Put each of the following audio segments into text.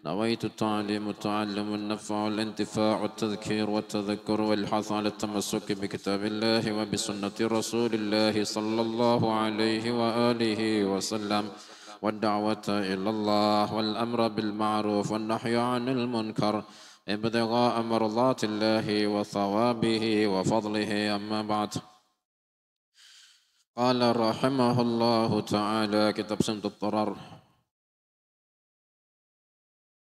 نويت التعليم التعلم النفع الانتفاع التذكير والتذكر والحث على التمسك بكتاب الله وبسنة رسول الله صلى الله عليه وآله وسلم والدعوة إلى الله والأمر بالمعروف والنهي عن المنكر ابتغاء مرضات الله وثوابه وفضله. أما بعد. قال رحمه الله تعالى كتاب سمت الضرر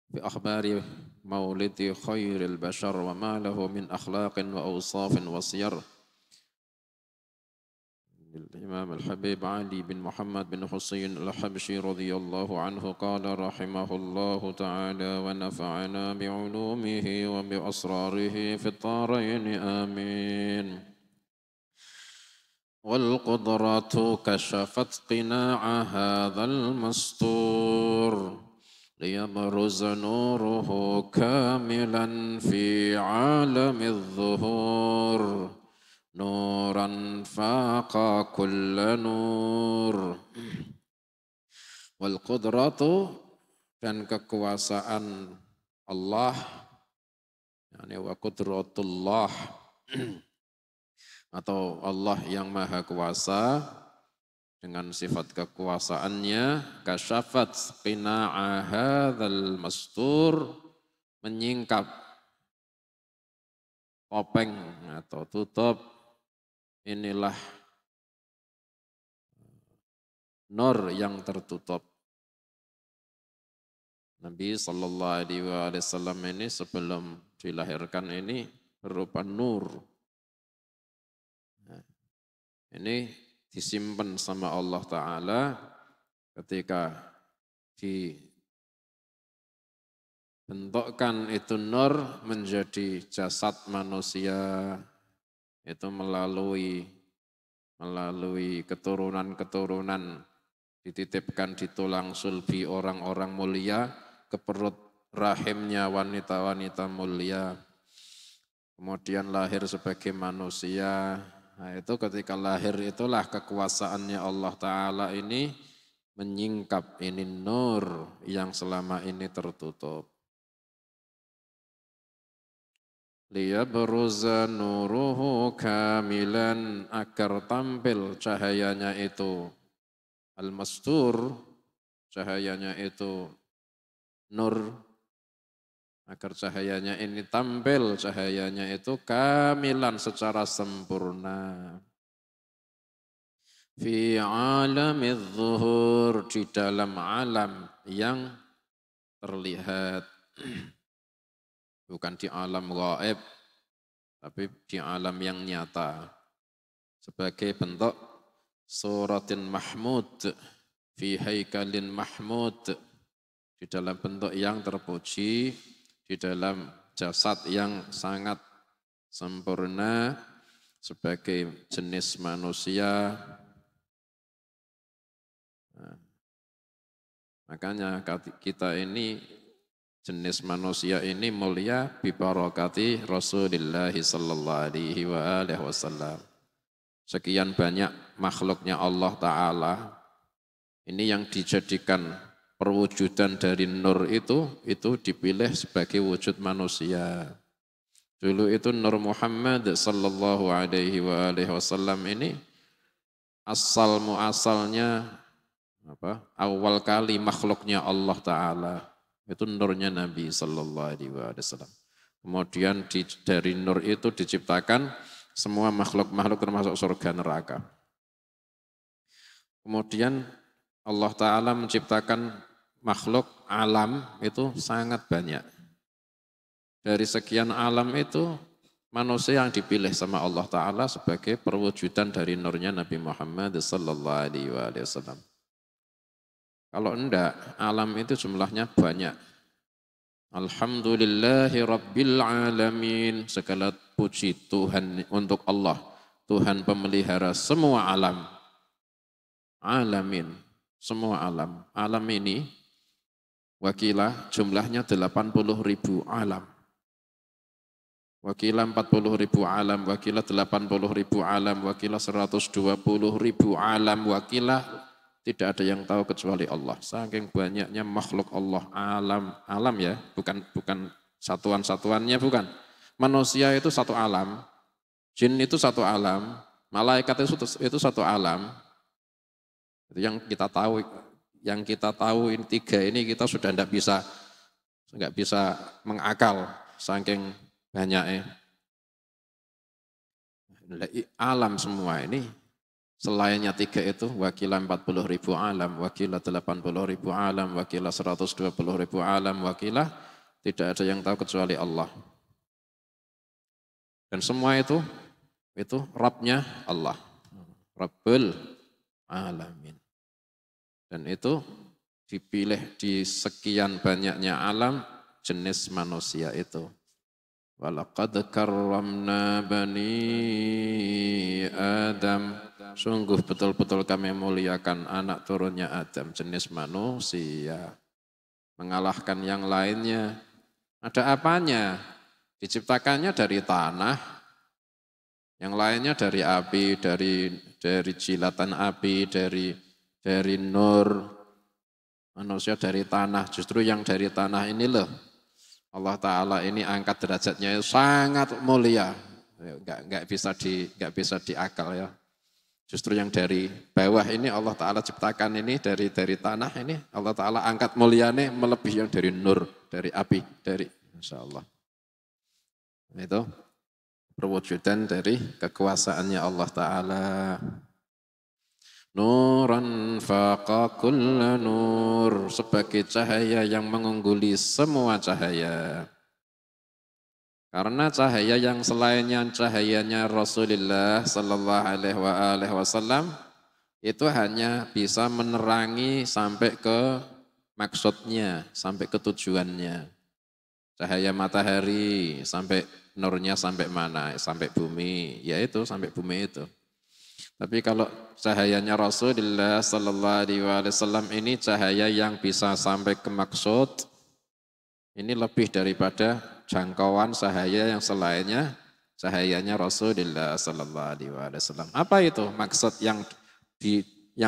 في أخبار مولد خير البشر وما له من أخلاق وأوصاف وسير الإمام الحبيب علي بن محمد بن حسين الحبشي رضي الله عنه قال رحمه الله تعالى ونفعنا بعلومه وبأسراره في الدارين آمين. والقدرة كشفت قناع هذا المستور ليبرز نوره كاملا في عالم الظهور نورا فاق كل نور. والقدرة dan kekuasaan Allah, yani wa qudratullah atau Allah yang maha kuasa dengan sifat kekuasaannya, kasyafat qina'a hadzal mastur, menyingkap topeng atau tutup inilah nur yang tertutup. Nabi sallallahu alaihi wasallam ini sebelum dilahirkan ini berupa nur. Ini disimpan sama Allah Ta'ala ketika dibentukkan itu nur menjadi jasad manusia, itu melalui keturunan-keturunan dititipkan di tulang sulbi orang-orang mulia ke perut rahimnya wanita-wanita mulia, kemudian lahir sebagai manusia. Nah itu ketika lahir itulah kekuasaannya Allah Ta'ala ini menyingkap ini nur yang selama ini tertutup. Liyabruza nuruhu kamilan, agar tampil cahayanya itu. Al-mastur, cahayanya itu nur, agar cahayanya ini tampil, cahayanya itu kamilan secara sempurna. Fi alamidz zuhur, di dalam alam yang terlihat. Bukan di alam gaib, tapi di alam yang nyata. Sebagai bentuk suratin mahmud, fi haikalin mahmud, di dalam bentuk yang terpuji, di dalam jasad yang sangat sempurna sebagai jenis manusia. Nah, makanya kita ini jenis manusia ini mulia bi barakati Rasulullah sallallahu alaihi wasallam. Sekian banyak makhluknya Allah Ta'ala, ini yang dijadikan perwujudan dari nur itu dipilih sebagai wujud manusia. Dulu itu Nur Muhammad sallallahu alaihi wasallam ini asal muasalnya awal kali makhluknya Allah Ta'ala itu nurnya Nabi sallallahu alaihi wasallam. Kemudian dari nur itu diciptakan semua makhluk-makhluk termasuk surga neraka. Kemudian Allah Ta'ala menciptakan makhluk alam itu sangat banyak. Dari sekian alam itu manusia yang dipilih sama Allah Ta'ala sebagai perwujudan dari nurnya Nabi Muhammad sallallahu alaihi wasallam. Kalau enggak, alam itu jumlahnya banyak. Alhamdulillahi Rabbil Alamin, segala puji Tuhan untuk Allah, Tuhan pemelihara semua alam. Alamin, semua alam. Alam ini wakilah jumlahnya 80.000 alam. Wakilah 40.000 alam, wakilah 80.000 alam, wakilah 120.000 alam, wakilah tidak ada yang tahu kecuali Allah. Saking banyaknya makhluk Allah, alam ya, bukan satuan-satuannya bukan. Manusia itu satu alam, jin itu satu alam, malaikat itu satu alam. Itu yang kita tahu ini tiga ini kita sudah nggak bisa mengakal saking banyaknya. Alam semua ini selainnya tiga itu wakilah 40.000 alam, wakilah 80.000 alam, wakilah 120.000 alam, wakilah tidak ada yang tahu kecuali Allah. Dan semua itu Rabbnya Allah, Rabbul Alamin. Dan itu dipilih di sekian banyaknya alam jenis manusia itu. Walaqad karramna bani Adam. Sungguh betul-betul kami muliakan anak turunnya Adam, jenis manusia. Mengalahkan yang lainnya. Ada apanya? Diciptakannya dari tanah, yang lainnya dari api, dari jilatan api, dari nur, manusia dari tanah. Justru yang dari tanah ini loh, Allah Ta'ala ini angkat derajatnya sangat mulia, nggak bisa diakal ya. Justru yang dari bawah ini Allah Ta'ala ciptakan ini dari tanah ini Allah Ta'ala angkat mulianya melebihi yang dari nur, dari api, Insya Allah. Itu perwujudan dari kekuasaannya Allah Ta'ala. Nuran faqa kulla nur, sebagai cahaya yang mengungguli semua cahaya. Karena cahaya yang selainnya cahayanya Rasulullah sallallahu alaihi wasallam itu hanya bisa menerangi sampai ke maksudnya, sampai ke tujuannya. Cahaya matahari sampai nurnya sampai mana? Sampai bumi, yaitu sampai bumi itu. Tapi kalau cahayanya Rasulullah sallallahu alaihi wasallam ini cahaya yang bisa sampai ke maksud, ini lebih daripada jangkauan cahaya yang selainnya cahayanya Rasulullah sallallahu alaihi wasallam. Apa itu maksud yang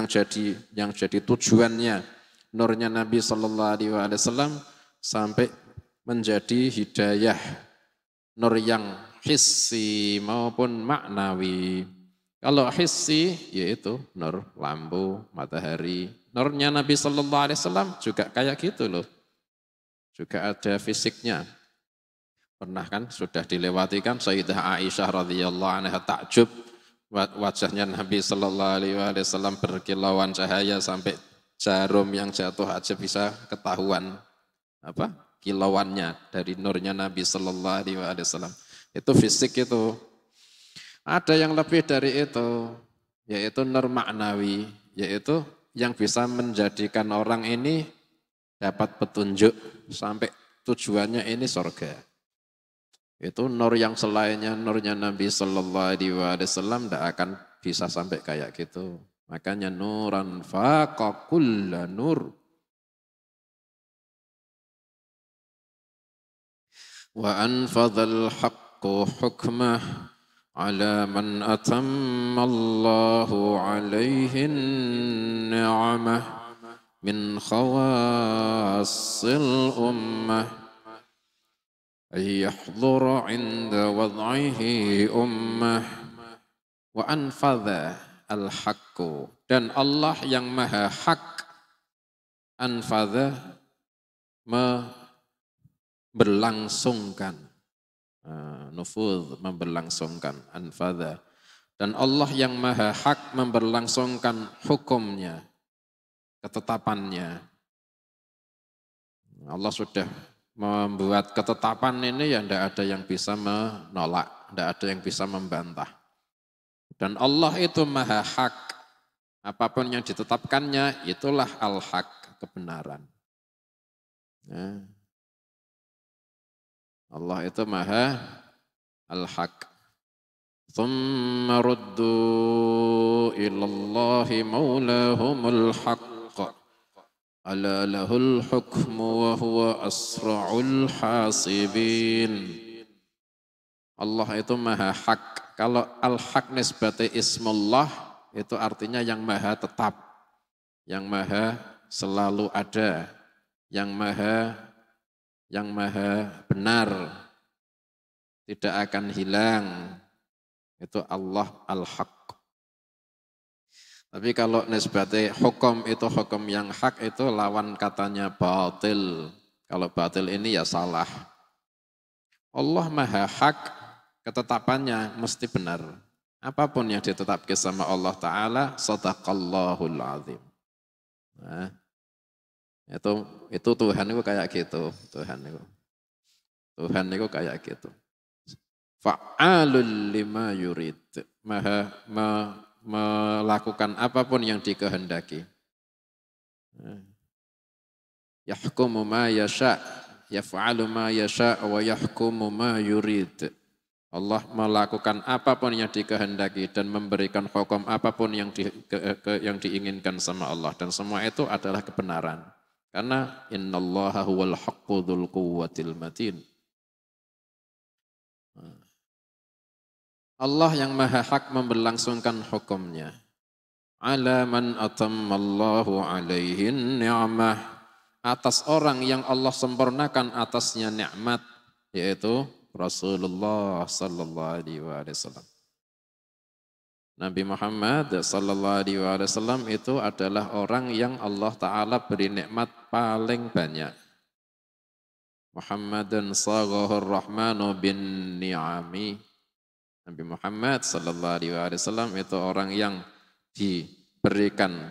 jadi tujuannya nurnya Nabi sallallahu alaihi wasallam sampai menjadi hidayah nur yang hissi maupun maknawi. Kalau hissi yaitu nur lampu, matahari. Nurnya Nabi sallallahu alaihi wasallam juga kayak gitu loh. Juga ada fisiknya. Pernah kan sudah dilewati kan Sayyidah Aisyah radhiyallahu anha takjub wajahnya Nabi sallallahu alaihi wasallam berkilauan cahaya sampai jarum yang jatuh aja bisa ketahuan kilauannya dari nurnya Nabi sallallahu alaihi wasallam. Itu fisik itu. Ada yang lebih dari itu, yaitu nur maknawi, yaitu yang bisa menjadikan orang ini dapat petunjuk sampai tujuannya ini surga. Itu nur yang selainnya nurnya Nabi sallallahu alaihi wasallam tidak akan bisa sampai kayak gitu. Makanya nuran faqa kulla nur. Wa anfadhal haqqu hukmah ala man atamma Allahu alaihi ni'amah min khawassil ummah ay yahdhura 'inda wad'ihi ummah wa anfadha al-haqqu, dan Allah yang maha hak anfadha berlangsungkan, nufudh memberlangsungkan, anfadha, dan Allah yang maha hak memberlangsungkan hukumnya, ketetapannya. Allah sudah membuat ketetapan ini ya tidak ada yang bisa menolak, tidak ada yang bisa membantah. Dan Allah itu maha hak, apapun yang ditetapkannya itulah al-haq, kebenaran. Ya. Allah itu maha al-haq. Thumma ruddu ilallahi maulahumul haqq. Ala lahul hukmu wa huwa asra'ul hasibin. Allah itu maha hak. Kalau al-haq nisbati ismullah itu artinya yang maha tetap. yang maha selalu ada, yang maha benar, tidak akan hilang. Itu Allah Al-Haq. Tapi kalau nisbati hukum itu hukum yang hak itu lawan katanya batil. Kalau batil ini ya salah. Allah maha hak, ketetapannya mesti benar. Apapun yang ditetapkan sama Allah Ta'ala, sadaqallahul azim. Nah, itu Tuhan itu kayak gitu. Tuhan itu kayak gitu. Fa'alul lima yurid. Maha melakukan apapun yang dikehendaki. Yahkumu ma yasha, yaf'alu ma yasha wa yahkumu ma yurid. Allah melakukan apapun yang dikehendaki dan memberikan hukum apapun yang diinginkan sama Allah, dan semua itu adalah kebenaran. Karena innallaha huwal haqqu dzul quwwatil matin. Allah yang maha hak memberlangsungkan hukumnya. Ala man atammallahu alaihin ni'mah. Atas orang yang Allah sempurnakan atasnya nikmat, yaitu Rasulullah sallallahu alaihi wasallam. Nabi Muhammad sallallahu alaihi wasallam itu adalah orang yang Allah Ta'ala beri nikmat paling banyak. Muhammadun saghahur rahmanu bin ni'ami. Nabi Muhammad sallallahu alaihi wasallam itu orang yang diberikan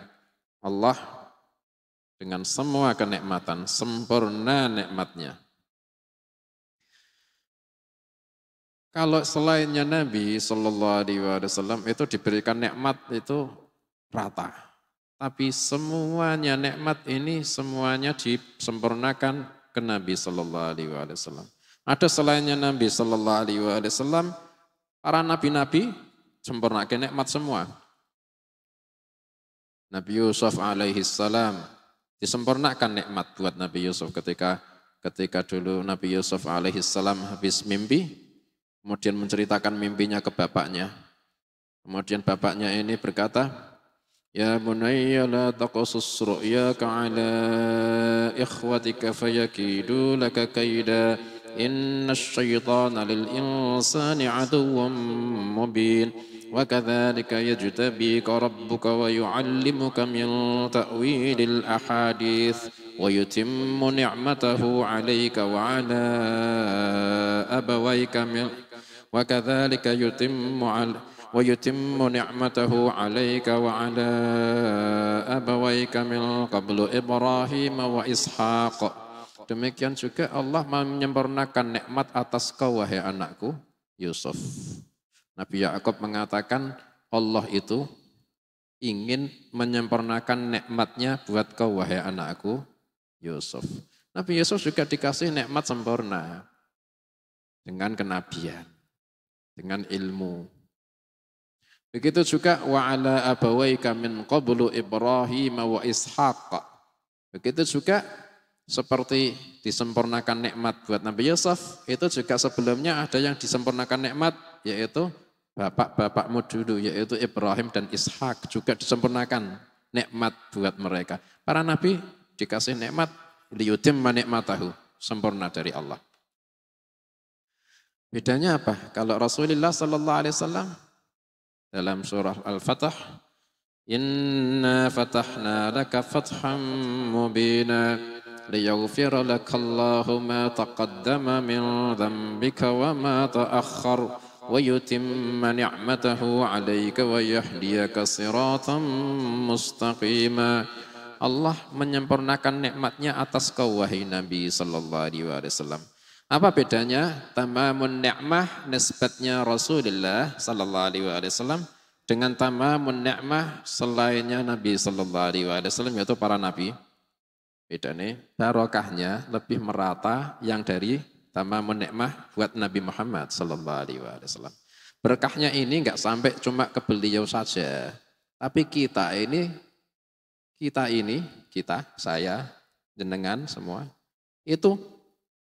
Allah dengan semua kenikmatan, sempurna nikmatnya. Kalau selainnya Nabi sallallahu alaihi wasallam itu diberikan nikmat itu rata. Tapi semuanya nikmat ini semuanya disempurnakan ke Nabi sallallahu alaihi wasallam. Ada selainnya Nabi sallallahu alaihi wasallam, para nabi-nabi sempurnakan nikmat semua. Nabi Yusuf alaihi salam disempurnakan nikmat buat Nabi Yusuf ketika dulu Nabi Yusuf alaihi salam habis mimpi, kemudian menceritakan mimpinya ke bapaknya. Kemudian bapaknya ini berkata, "Ya bunayya la taqsus ru'yaka 'ala ikhwatika fayakidu laka kaida. Inna syaitana lil insani aduwwum mubin. Wa kadzalika yajtabika rabbuka wa yu'allimuka min ta'wilil ahadits wa yutimmu ni'matahu 'alaika wa 'ala abawayka min wa kadzalika yutimmu ni'matahu 'alaika wa 'ala abawayka min qablu Ibrahim wa Ishaq." Demikian juga Allah menyempurnakan nikmat atas kau wahai anakku Yusuf. Nabi Yakub mengatakan Allah itu ingin menyempurnakan nikmatnya buat kau wahai anakku Yusuf. Nabi Yusuf juga dikasih nikmat sempurna dengan kenabian, dengan ilmu. Begitu juga wa ala abawaika min qablu Ibrahim wa Ishaq. Begitu juga seperti disempurnakan nikmat buat Nabi Yusuf, itu juga sebelumnya ada yang disempurnakan nikmat, yaitu bapak-bapakmu dulu, yaitu Ibrahim dan Ishak, juga disempurnakan nikmat buat mereka. Para nabi dikasih nikmat, liyutimma nikmatahu, sempurna dari Allah. Bedanya apa? Kalau Rasulullah sallallahu alaihi wasallam dalam surah Al-Fatah, inna fatahna laka fatham mubina ليغفر لك الله ما تقدم من ذنبك وما تأخر ويتم نعمته عليك ويهديك صراطا مستقيما. Allah menyempurnakan nikmatnya atas kau wahai Nabi sallallahu alaihi wasallam. Apa bedanya tamamun ni'mah nisbatnya Rasulullah sallallahu alaihi wasallam dengan tamamun ni'mah selainnya Nabi sallallahu alaihi wasallam, yaitu para nabi? Bedanya barokahnya lebih merata yang dari tamamun nikmah buat Nabi Muhammad sallallahu alaihi wasallam. Berkahnya ini enggak sampai cuma ke beliau saja, tapi kita, saya, jenengan semua, itu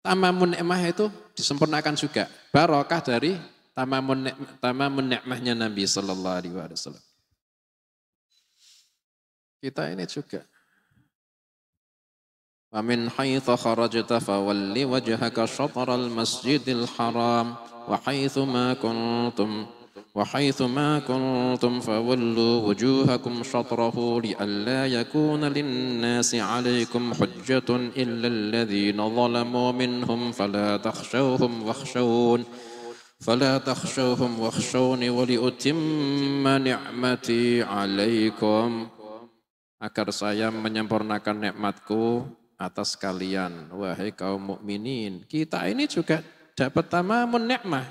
tamamun nikmah itu disempurnakan juga. Barokah dari tamamun nikmahnya Nabi sallallahu alaihi wasallam. Kita ini juga. Wa min haitsu kharajta fawalli wajhaka syatral masjidil haram wa haitsu ma kuntum fawallu wujuhakum syatrahu li'alla yakuna lin-nasi 'alaikum hujjatun illa alladhina zalamu minhum فلا تخشوهم واخشوني ولأتم نعمتي عليكم agar saya menyempurnakan nikmatku atas kalian wahai kaum mukminin. Kita ini juga dapat tamamun nikmah.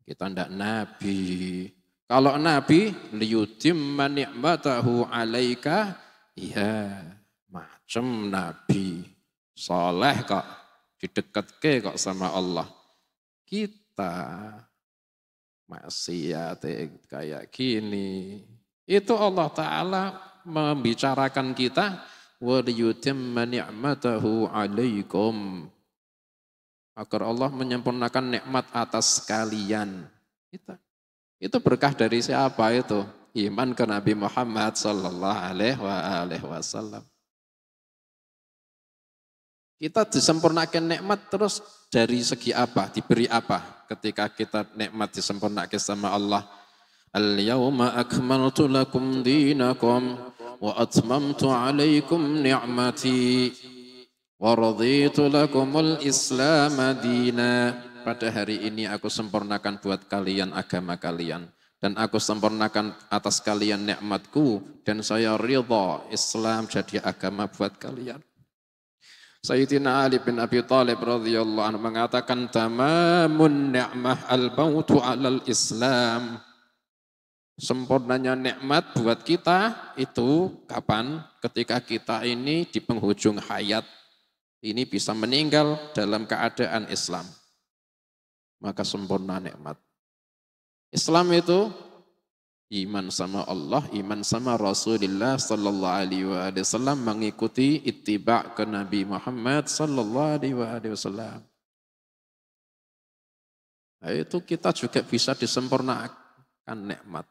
Kita ndak nabi. Kalau nabi liyutimma ni'matahu alaika, iya macam nabi soleh kok didekatke kok sama Allah. Kita maksiat kayak gini. Itu Allah Ta'ala membicarakan kita waliyutimma ni'matahu alaikum, agar Allah menyempurnakan nikmat atas kalian. Itu berkah dari siapa itu? Iman ke Nabi Muhammad sallallahu alaihi wasallam. Kita disempurnakan nikmat terus dari segi apa? Diberi apa? Ketika kita nikmat disempurnakan sama Allah. Al-yawma akmaltu lakum dinakum wa atmamtu alaikum ni'mati wa raditu lakumul islam dina. Pada hari ini aku sempurnakan buat kalian agama kalian. Dan aku sempurnakan atas kalian nikmatku. Dan saya ridha Islam jadi agama buat kalian. Sayyidina Ali bin Abi Thalib radhiyallahu anhu mengatakan tamamun ni'mah al-mautu 'alal Islam. Sempurnanya nikmat buat kita itu kapan? Ketika kita ini di penghujung hayat ini bisa meninggal dalam keadaan Islam. Maka sempurna nikmat. Islam itu iman sama Allah, iman sama Rasulullah sallallahu alaihi wasallam, mengikuti ittiba ke Nabi Muhammad sallallahu alaihi wasallam. Nah, itu kita juga bisa disempurnakan nikmat.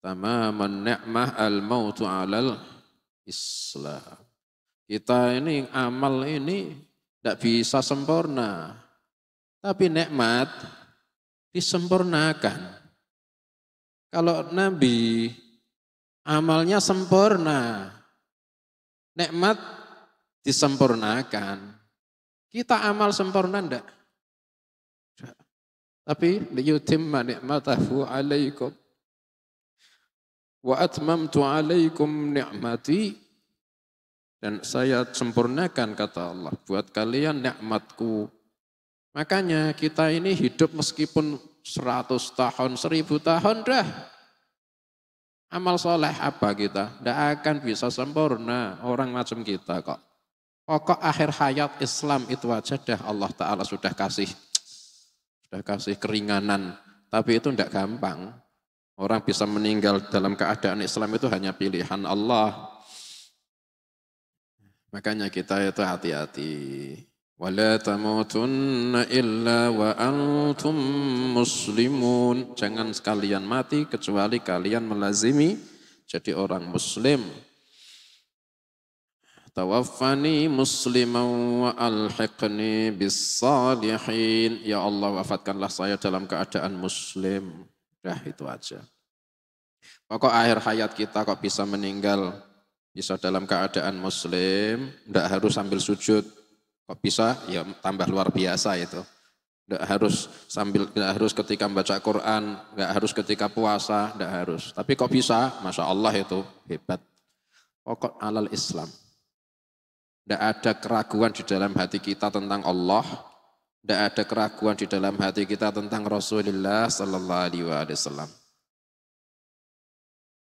Tamaman ni'mah al-mautu 'alal Islam. Kita ini amal ini tidak bisa sempurna. Tapi nikmat disempurnakan. Kalau Nabi amalnya sempurna, nikmat disempurnakan. Kita amal sempurna enggak? Tapi liyutimma ni'matahu 'alaikum wa atmamtu 'alaikum ni'mati, dan saya sempurnakan kata Allah buat kalian nikmatku. Makanya kita ini hidup meskipun 100 tahun, 1000 tahun dah. Amal soleh apa kita? Tidak akan bisa sempurna orang macam kita kok. Pokok akhir hayat Islam itu aja dah Allah Ta'ala sudah kasih keringanan. Tapi itu tidak gampang. Orang bisa meninggal dalam keadaan Islam itu hanya pilihan Allah. Makanya kita itu hati-hati. Wala tamutunna illa wa antum muslimun. Jangan sekalian mati kecuali kalian melazimi jadi orang muslim. Tawaffani musliman wa alhiqni bis salihin. Ya Allah, wafatkanlah saya dalam keadaan muslim. Dah itu aja. Pokok akhir hayat kita kok bisa meninggal bisa dalam keadaan muslim, tidak harus sambil sujud. Kok bisa? Ya tambah luar biasa itu. Tidak harus ketika membaca Quran, tidak harus ketika puasa, tidak harus. Tapi kok bisa? Masya Allah itu hebat. Pokok alal Islam. Tidak ada keraguan di dalam hati kita tentang Allah. Tidak ada keraguan di dalam hati kita tentang Rasulullah sallallahu alaihi wasallam.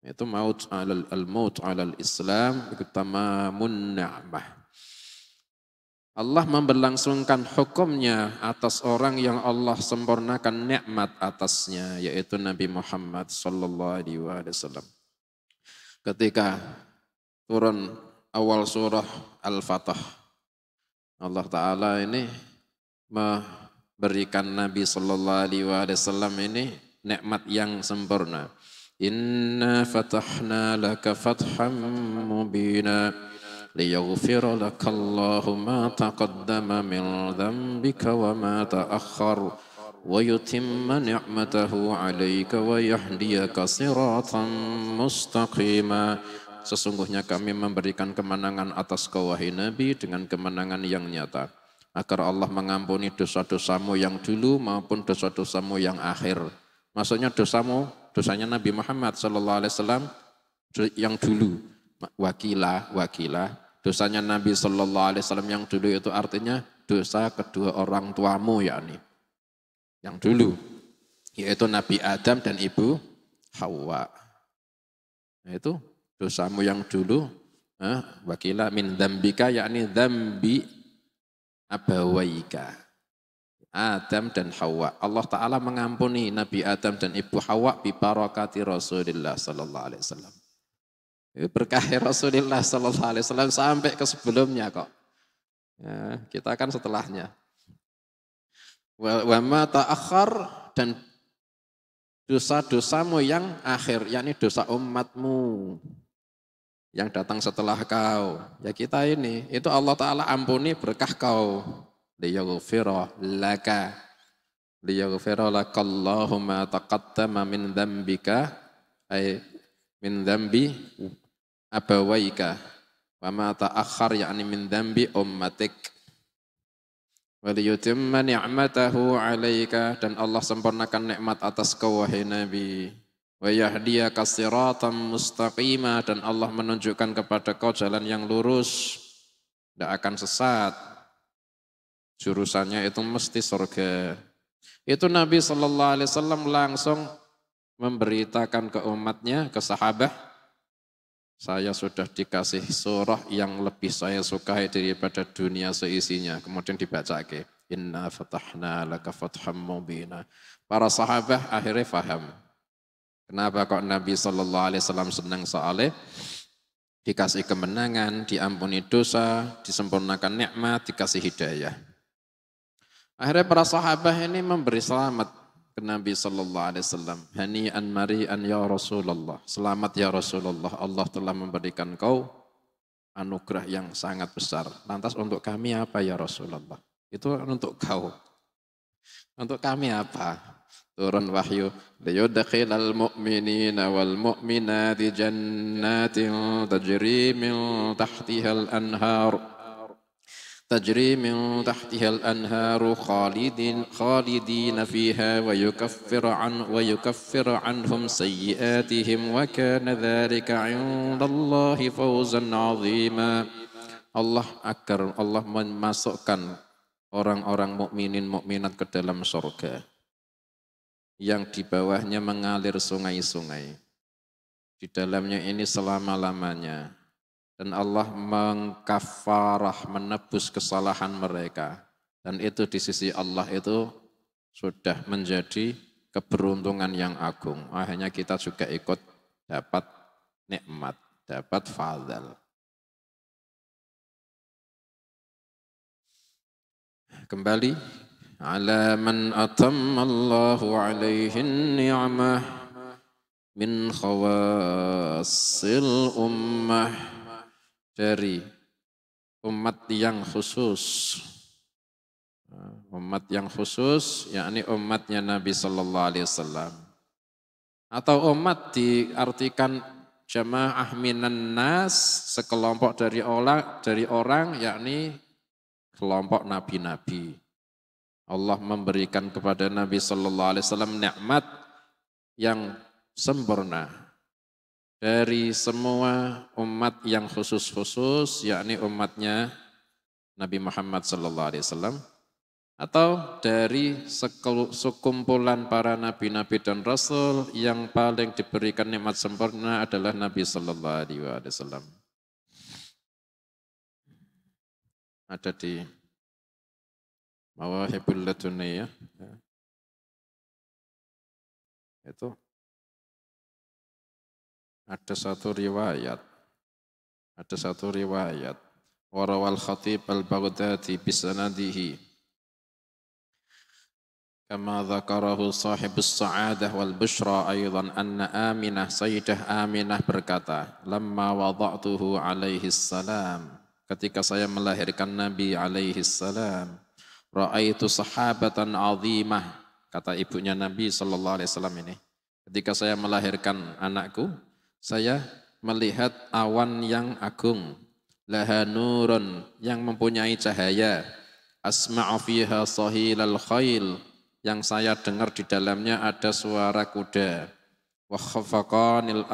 Itu al-maut alal Islam, itu tamamun ni'mah. Allah memberlangsungkan hukumnya atas orang yang Allah sempurnakan nikmat atasnya, yaitu Nabi Muhammad sallallahu alaihi wasallam. Ketika turun awal surah Al-Fatah, Allah Ta'ala ini memberikan Nabi sallallahu alaihi wasallam ini nikmat yang sempurna. Inna fatahna laka fathan mubina liyaghfira laka Allahu ma taqaddama min dhanbika wa ma ta'akhkhar wa yutimma ni'matahu 'alaika wa yahdiyaka siratan mustaqima. Sesungguhnya kami memberikan kemenangan atas kau wahai Nabi dengan kemenangan yang nyata, agar Allah mengampuni dosa-dosamu yang dulu maupun dosa-dosamu yang akhir. Maksudnya dosanya Nabi Muhammad SAW yang dulu, wakilah. Dosanya Nabi SAW yang dulu itu artinya dosa kedua orang tuamu, yakni yang dulu, yaitu Nabi Adam dan Ibu Hawa. Nah, itu dosamu yang dulu, wakilah min dzambika, yakni dzambi abawaika. Adam dan Hawa. Allah Ta'ala mengampuni Nabi Adam dan Ibu Hawa bi barakati Rasulullah sallallahu alaihi wasallam. Berkah Rasulullah sallallahu alaihi wasallam sampai ke sebelumnya kok. Ya, kita kan setelahnya. Wa ma ta'akhkhar, dan dosa-dosamu yang akhir, yakni dosa umatmu yang datang setelah kau. Ya kita ini, itu Allah Ta'ala ampuni berkah kau. Liyaghfira laka Allahu ma taqaddama min dzambika, ay min dzambi abawaika, wa ma ta'akhkhar, yakni min dzambi ummatik, wa liyutimma ni'matahu 'alaika, dan Allah sempurnakan nikmat atas kau wahai Nabi, wa yahdiyaka siratan mustaqima, dan Allah menunjukkan kepada kau jalan yang lurus, tidak akan sesat. Jurusannya itu mesti surga. Itu Nabi SAW langsung memberitakan ke umatnya, ke sahabat, saya sudah dikasih surah yang lebih saya sukai daripada dunia seisinya. Kemudian dibaca ke, inna fatahna laka fatham mubina. Para sahabat akhirnya faham. Kenapa kok Nabi SAW senang soalnya dikasih kemenangan, diampuni dosa, disempurnakan nikmat, dikasih hidayah. Akhirnya para sahabat ini memberi selamat ke Nabi SAW. Hani'an mari'an ya Rasulullah. Selamat ya Rasulullah, Allah telah memberikan kau anugerah yang sangat besar. Lantas untuk kami apa ya Rasulullah? Itu untuk kau. Untuk kami apa? Turun wahyu. Liyudkhilal mu'minina wal mu'minati jannatin tajri min tahtihal anhar. تجري من تحتها الأنهار خالدين فيها ويكفر عنهم سيئاتهم وكان ذلك عند الله فوزا عظيما. Allah memasukkan orang-orang mukminin mukminat ke dalam surga yang di bawahnya mengalir sungai-sungai. Di dalamnya ini selama-lamanya. Dan Allah mengkafarah, menebus kesalahan mereka. Dan itu di sisi Allah itu sudah menjadi keberuntungan yang agung. Akhirnya kita juga ikut dapat nikmat, dapat fadl. Kembali. Ala man atammallahu alaihin ni'mah min khawasil ummah. Dari umat yang khusus, yakni umatnya Nabi Sallallahu Alaihi Wasallam, atau umat diartikan jamaah minan nas, sekelompok dari orang, yakni kelompok nabi-nabi. Allah memberikan kepada Nabi Sallallahu Alaihi Wasallam nikmat yang sempurna. Dari semua umat yang khusus-khusus, yakni umatnya Nabi Muhammad SAW, atau dari sekumpulan para nabi-nabi dan rasul, yang paling diberikan nikmat sempurna adalah Nabi SAW. Ada di Mawahibul Laduniyah, itu ada satu riwayat warawal khatib al-Baghdadi bisanadihi Kama dzakarahu sahibus sa'adah wal bushra aydan anna Aminah Sayyidah Aminah berkata, lamma wada'tuhu alaihi salam, ketika saya melahirkan Nabi alaihi salam, ra'aitu sahabatan azimah, kata ibunya Nabi sallallahu alaihi wasallam ini. Ketika saya melahirkan anakku, saya melihat awan yang agung, laha nurun, yang mempunyai cahaya, asma'u fiha sahilal khail, yang saya dengar di dalamnya ada suara kuda, wa khafaqanil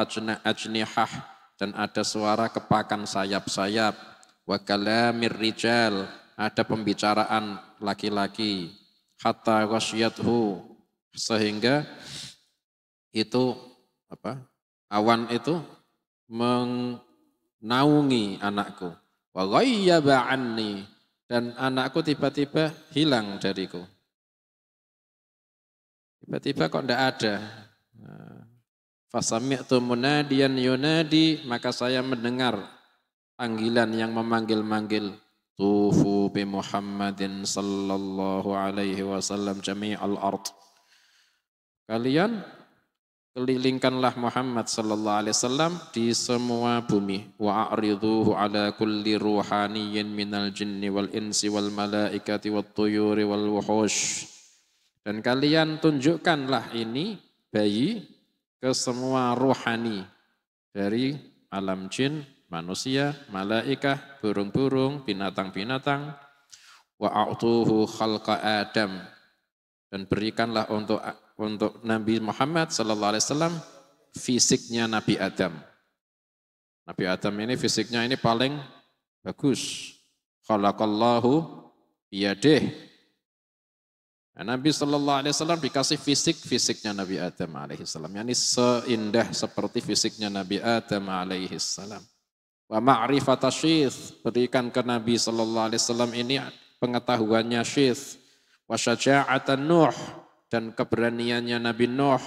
ajnihah, dan ada suara kepakan sayap-sayap, wa kalamir rijal, ada pembicaraan laki-laki, hatta ghasyathu, sehingga itu awan itu menaungi anakku, wa ghayyaba anni, dan anakku tiba-tiba hilang dariku. Tiba-tiba kok tidak ada. Fasami'tu munadiyan yunadi, maka saya mendengar panggilan yang memanggil-manggil, tufu bi Muhammadin sallallahu alaihi wasallam jami'al ard. Kalian kelilingkanlah Muhammad sallallahu alaihi wasallam di semua bumi, wa a'riduhu ala kulli ruhaniyin minal jinni wal insi wal malaikati wat tuyuri wal wuhush. Dan kalian tunjukkanlah ini bayi ke semua rohani dari alam jin, manusia, malaikat, burung-burung, binatang-binatang. Wa a'tuhu khalqa Adam, dan berikanlah untuk Nabi Muhammad sallallahu alaihi wasallam fisiknya Nabi Adam. Nabi Adam ini fisiknya ini paling bagus. Khalaqallahu biyadih. Nah, Nabi sallallahu alaihi wasallam dikasih fisiknya Nabi Adam alaihi salam, yakni seindah seperti fisiknya Nabi Adam alaihi salam. Wa ma'rifata syith, berikan ke Nabi sallallahu alaihi wasallam ini pengetahuannya syith. Wa syaja'atan Nuh, dan keberaniannya Nabi Nuh.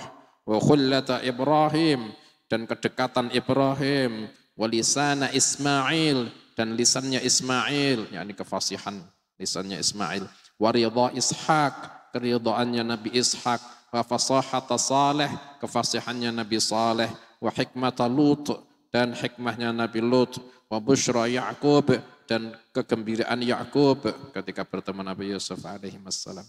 Wa khullata Ibrahim, dan kedekatan Ibrahim. Wa lisana Ismail, dan lisannya Ismail, yakni kefasihan lisannya Ismail. Wa ridha Ishaq, keridhaannya Nabi Ishaq. Wa fasahata Saleh, kefasihannya Nabi Saleh. Wa hikmata Lut, dan hikmahnya Nabi Lut. Wa busyra Ya'qub, dan kegembiraan Ya'qub ketika bertemu Nabi Yusuf alaihi wassalam.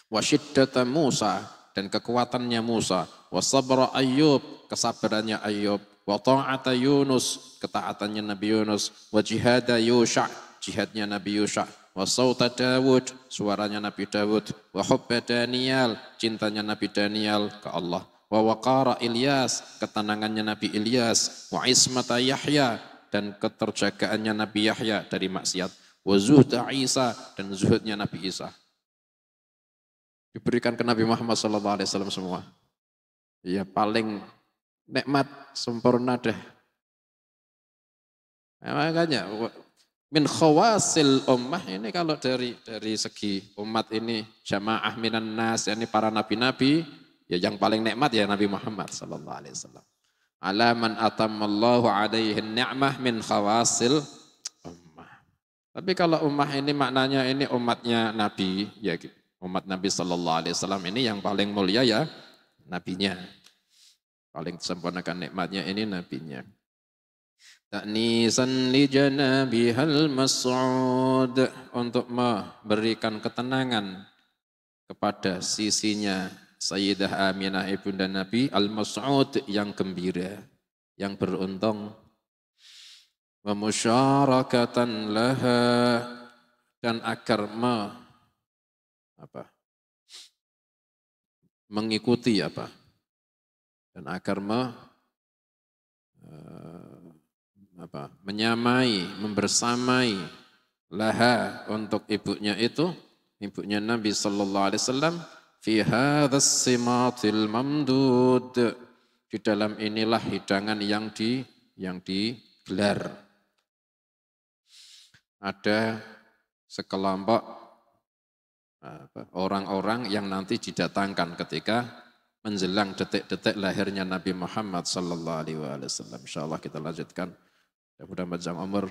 Wa syiddata Musa, dan kekuatannya Musa. Wa sabra Ayyub, kesabarannya Ayyub. Wa ta'ata Yunus, ketaatannya Nabi Yunus. Wa jihada Yusha, jihadnya Nabi Yusha. Wa sauta Dawud, suaranya Nabi Dawud. Wa hubba Daniel, cintanya Nabi Daniel ke Allah. Wa waqara Ilyas, ketenangannya Nabi Ilyas. Wa ismata Yahya, dan keterjagaannya Nabi Yahya dari maksiat. Wa zuhda Isa, dan zuhudnya Nabi Isa. Diberikan ke Nabi Muhammad SAW semua. Ya, paling nikmat, sempurna deh. Nah, makanya min khawasil ummah ini, kalau dari segi umat ini, jamaah minan nas, ini para nabi-nabi, ya yang paling nikmat ya Nabi Muhammad SAW. Ala man atammallahu alaihi ni'mah min khawasil ummah. Tapi kalau ummah ini maknanya ini umatnya Nabi, ya umat Nabi SAW ini yang paling mulia ya nabinya. Paling disempurnakan nikmatnya ini nabinya. Ta'nisan li janabihal mas'ud, untuk memberikan ketenangan kepada sisinya Sayyidah Aminah ibunda Nabi al-Mas'ud, yang gembira, yang beruntung. Wa musyarakatan laha, dan agar mengikuti dan agar menyamai, membersamai laha, untuk ibunya itu, ibunya Nabi sallallahu alaihi wasallam, fi hadzal simatil mamdud, di dalam inilah hidangan yang digelar. Ada sekelompok orang-orang yang nanti didatangkan ketika menjelang detik-detik lahirnya Nabi Muhammad sallallahu alaihi wasallam. Insyaallah kita lanjutkan. Mudah-mudahan panjang umur.